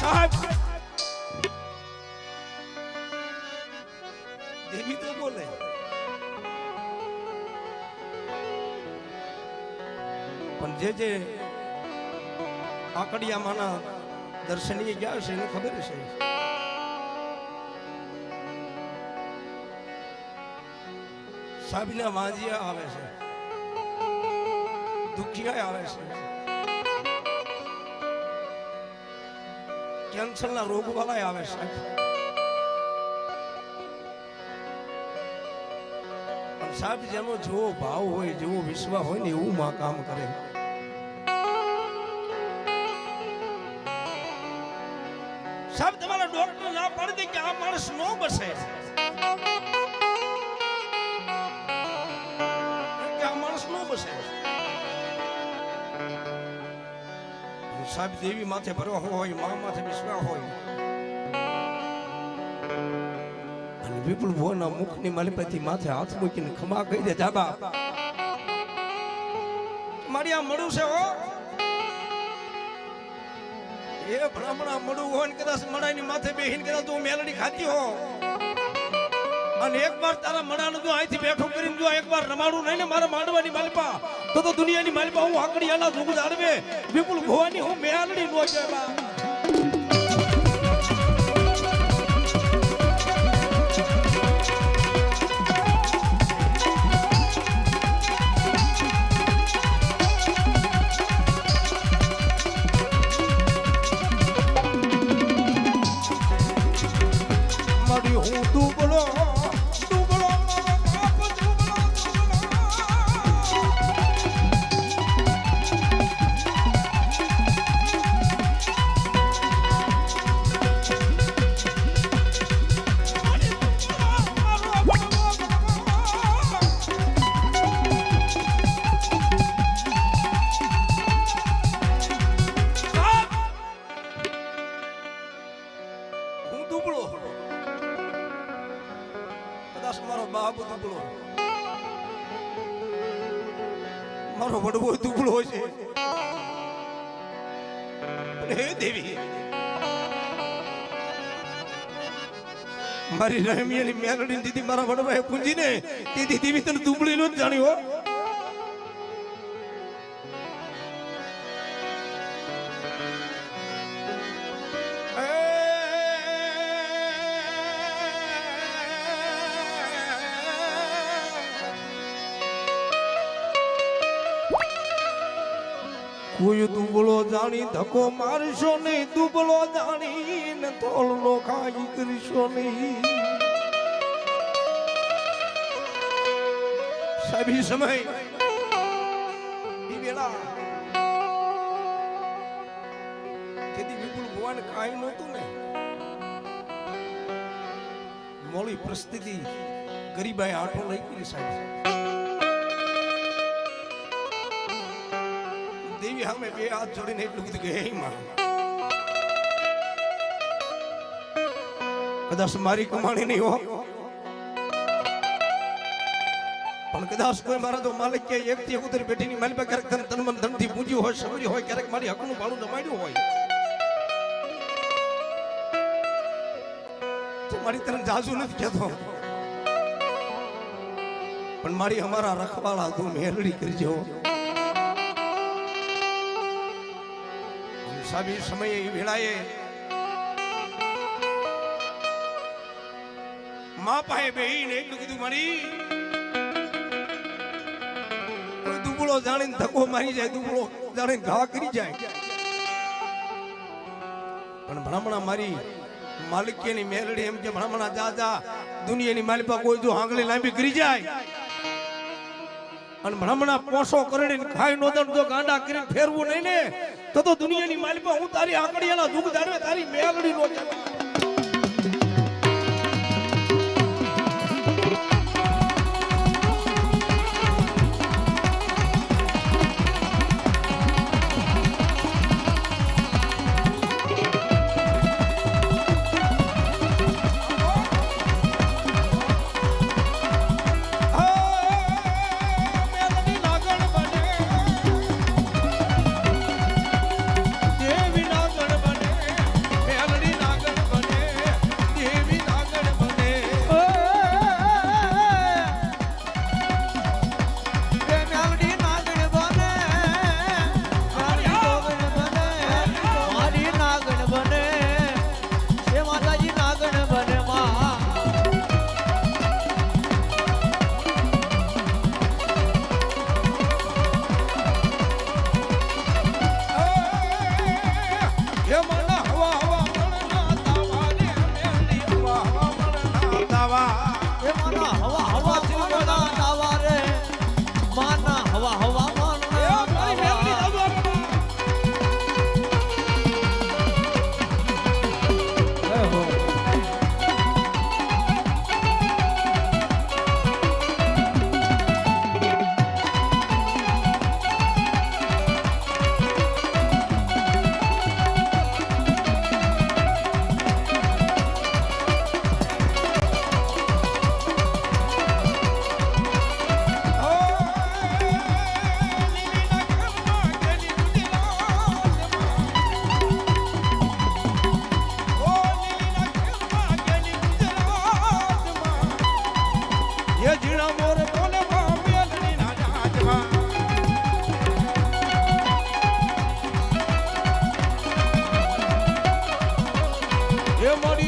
સાહેબ દેવી તો બોલે પણ જે આકડિયામાંના દર્શનીય ગયા છે એને ખબર છે સાબીના વાંજિયા આવે છે દુખિયા આવે છે કેન્સરના રોગ વાળા આવે છે પણ સાહેબ જેનો જેવો ભાવ હોય જેવો વિશ્વાસ હોય ને એવું માં કામ કરે સાહેબ તમારા ડોક્ટર ના પાડી દે કે આ માણસ નો બસે સાહેબ દેવી માથે ભરો હોય મા માથે વિશ્વાસ હોય અને વિપુલ ભોના મુખની માલિપતિ માથે હાથ મૂકીને ખમા કહી દે જાબા મારી આ મળું છે હો એ ભલામણા મળું હોય ને કદાચ મડાની માથે બેહીને કદાચ તું મેલડી ખાતી હો અને એકવાર તારા મડાનું જો અહીંથી બેઠો કરીને જો એકવાર રમાડું નહીં ને મારા માંડવાની માલિપા તો દુનિયાની માલિપા હું આકડિયાના દુઃખ જાળવે વિપુલ ભવાની હું મેલડી નો જવા મારો વડવો દુબળો છે હે દેવી મારી રહેમિયાની મેલડી દીદી મારા વડવાએ પૂંજીને દીદી દેવી તને દુબળી નો જ જાણ્યો કોઈ દુબળો જાણી ધક્કો મારશો નહીં દુબળો જાણી ને તોલનો ખાઈ કરશો નહીં સભી સમય ઈ વેળા તેથી વિપુલ ભગવાન કાઈ નહોતું ને મોળી પરિસ્થિતિ ગરીબાઈ આટો લઈ ગઈ સાહેબ દેવી સામે બે હાથ જોડીને એટલું કીધું કે હે માં કદાચ મારી કમાણી નહીં હો પણ કદાચ કોઈ મારા તો માલિક કે એક થી ઉતરી બેઠીની મારી પાસે ક્યારેક તન મન ધનથી પૂંજ્યું હોય સમર્યું હોય ક્યારેક મારી હકનું ભાડું જમાડ્યું હોય તો મારી તને જાજુ નથી કહેતો પણ મારી અમારા રખવાળા તું મેરડી કરજો સાબી સમયે વેળાએ મા પાસે બેહીને એટલું કીધું મારી દુબળો જાણીને ધક્કો મારી જાય દુબળો જાણીને ઘા કરી જાય પણ ભ્રમણા મારી માલિકીની મેલડી એમ કે ભ્રમણા જા દુનિયાની માલિપા કોઈ જો આંગળી લાંબી કરી જાય અને ભ્રમણા પોસો કરીને ખાઈ નો દણ જો ગાંડા કરીને ફેરવું નહીં ને તો દુનિયાની માલિપા હું તારી આંગળીયાના દુઃખ જાણવે તારી મેલડી નો જવા હે માના હવા હવા મણના તાવા રે મેલડી હવા હવા મણના તાવા એ માના હવા હવા મણના તાવા રે માના હવા હવા મણના મારી મેલડી હવા ये जीना मोर कोने में मेलनी ना जाजवा ये मोरी